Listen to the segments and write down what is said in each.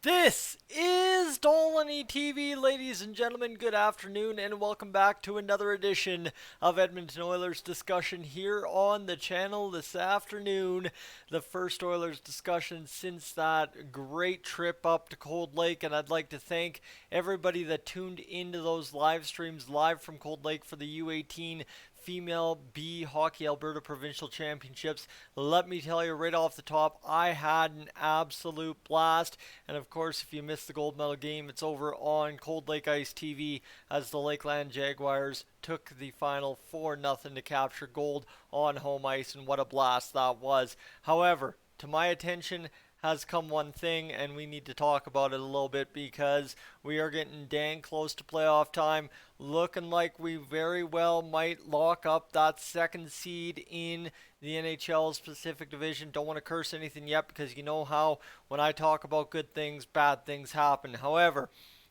This is Dolany TV, ladies and gentlemen. Good afternoon, and welcome back to another edition of Edmonton Oilers discussion here on the channel this afternoon. The first Oilers discussion since that great trip up to Cold Lake, and I'd like to thank everybody that tuned into those live streams live from Cold Lake for the U18 Female B Hockey Alberta Provincial Championships. Let me tell you right off the top, I had an absolute blast. And of course, if you missed the gold medal game, it's over on Cold Lake Ice TV as the Lakeland Jaguars took the final 4-0 to capture gold on home ice. And what a blast that was. However, to my attention has come one thing, and we need to talk about it a little bit because we are getting dang close to playoff time. Looking like we very well might lock up that second seed in the NHL's Pacific Division. Don't want to curse anything yet because you know how when I talk about good things, bad things happen. However,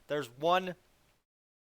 there's one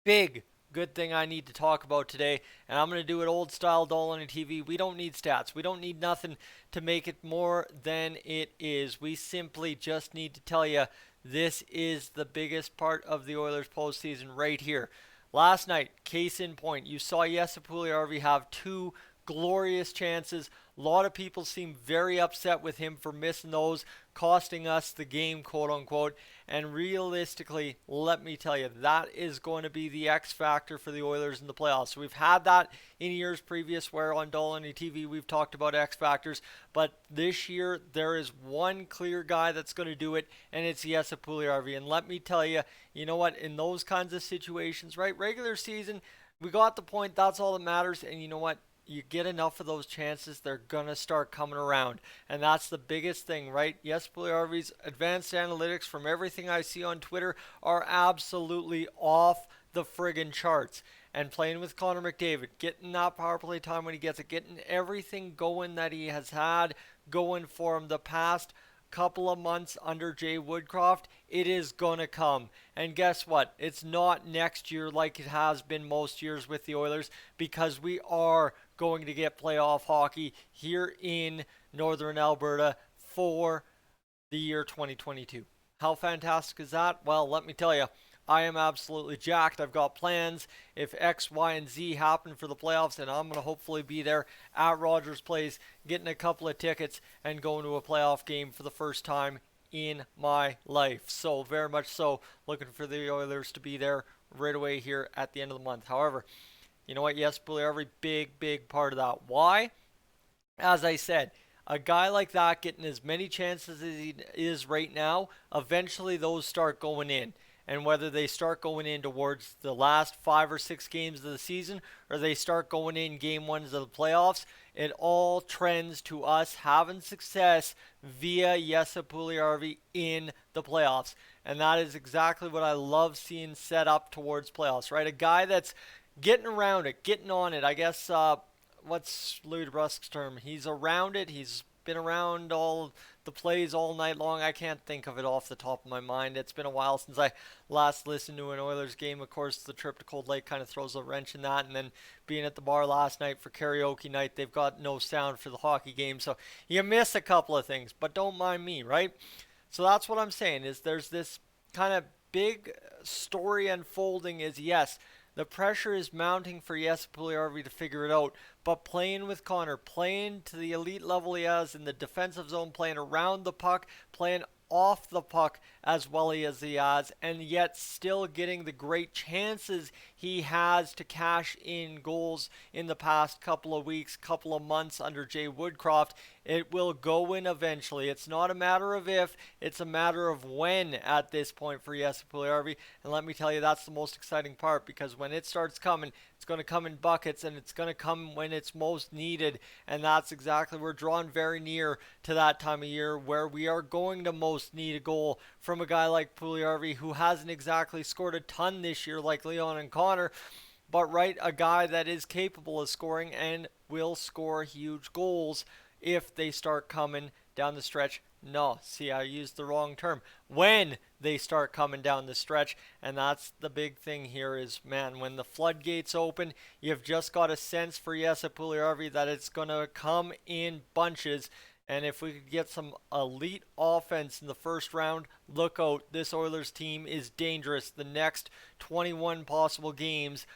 big good thing I need to talk about today, and I'm going to do it old style doll on TV. We don't need stats. We don't need nothing to make it more than it is. We simply just need to tell you this is the biggest part of the Oilers postseason right here. Last night, case in point, you saw Jesse Puljujarvi have two glorious chances. A lot of people seem very upset with him for missing those, costing us the game, quote unquote. And realistically, let me tell you, that is going to be the X factor for the Oilers in the playoffs. We've had that in years previous where on Dolany TV we've talked about X factors, but this year there is one clear guy that's going to do it, and it's Jesse Puljujarvi. And let me tell you, you know what, in those kinds of situations, right, regular season, we got the point, that's all that matters, and you know what? You get enough of those chances, they're going to start coming around. And that's the biggest thing, right? Yes, Puljujarvi's advanced analytics from everything I see on Twitter are absolutely off the friggin' charts. And playing with Connor McDavid, getting that power play time when he gets it, getting everything going that he has had going for him the past couple of months under Jay Woodcroft, it is going to come. And guess what? It's not next year like it has been most years with the Oilers because we are going to get playoff hockey here in Northern Alberta for the year 2022. How fantastic is that? Well, let me tell you, I am absolutely jacked. I've got plans. If X, Y, and Z happen for the playoffs, and I'm going to hopefully be there at Rogers Place, getting a couple of tickets and going to a playoff game for the first time in my life. So, very much so, looking for the Oilers to be there right away here at the end of the month. However, you know what? Yes, every big part of that. Why? As I said, a guy like that getting as many chances as he is right now, eventually those start going in. And whether they start going in towards the last 5 or 6 games of the season or they start going in game ones of the playoffs, it all trends to us having success via Jesse Puljujarvi in the playoffs. And that is exactly what I love seeing set up towards playoffs, right? A guy that's getting around it, getting on it. I guess what's Louis DeBrusque's term? He's around it. He's been around all the plays all night long. I can't think of it off the top of my mind. It's been a while since I last listened to an Oilers game. Of course, the trip to Cold Lake kind of throws a wrench in that. And then being at the bar last night for karaoke night, they've got no sound for the hockey game. So you miss a couple of things, but don't mind me, right? So that's what I'm saying is there's this kind of big story unfolding is yes, the pressure is mounting for Jesse Puljujarvi to figure it out, but playing with Connor, playing to the elite level he has in the defensive zone, playing around the puck, playing off the puck as well as he has, and yet still getting the great chances he has to cash in goals in the past couple of weeks, couple of months under Jay Woodcroft. It will go in eventually. It's not a matter of if, it's a matter of when at this point for Jesse Puljujarvi. And let me tell you, that's the most exciting part because when it starts coming, it's going to come in buckets and it's going to come when it's most needed. And that's exactly, we're drawn very near to that time of year where we are going to most need a goal from a guy like Puljujarvi who hasn't exactly scored a ton this year like Leon and Connor, but right, a guy that is capable of scoring and will score huge goals if they start coming down the stretch. No, see, I used the wrong term. When they start coming down the stretch, and that's the big thing here is, man, when the floodgates open, you've just got a sense for Jesse Puljujarvi that it's going to come in bunches. And if we could get some elite offense in the first round, look out. This Oilers team is dangerous the next 21 possible games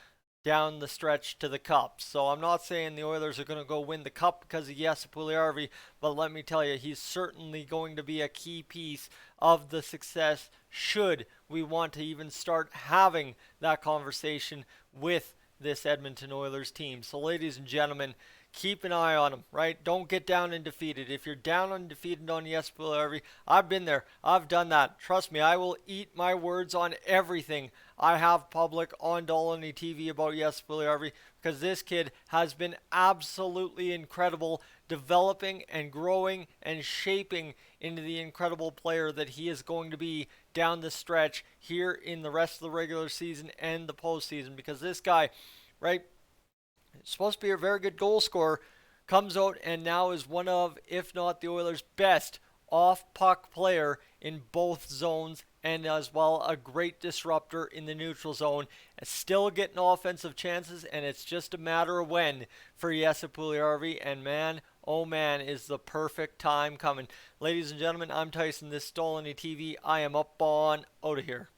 down the stretch to the cup. So I'm not saying the Oilers are going to go win the cup because of Jesse Puljujarvi, but let me tell you, he's certainly going to be a key piece of the success should we want to even start having that conversation with this Edmonton Oilers team. So ladies and gentlemen, keep an eye on him, right? Don't get down and defeated. If you're down and defeated on Jesse Puljujarvi, I've been there. I've done that. Trust me, I will eat my words on everything I have public on Dolany TV about Jesse Puljujarvi because this kid has been absolutely incredible, developing and growing and shaping into the incredible player that he is going to be down the stretch here in the rest of the regular season and the postseason. Because this guy, right, supposed to be a very good goal scorer, comes out and now is one of, if not the Oilers' best off-puck player in both zones, and as well a great disruptor in the neutral zone. Still getting offensive chances, and it's just a matter of when for Jesse Puljujarvi, and man, oh man, is the perfect time coming. Ladies and gentlemen, I'm Tyson. This is Dolany TV. I am up on out of here.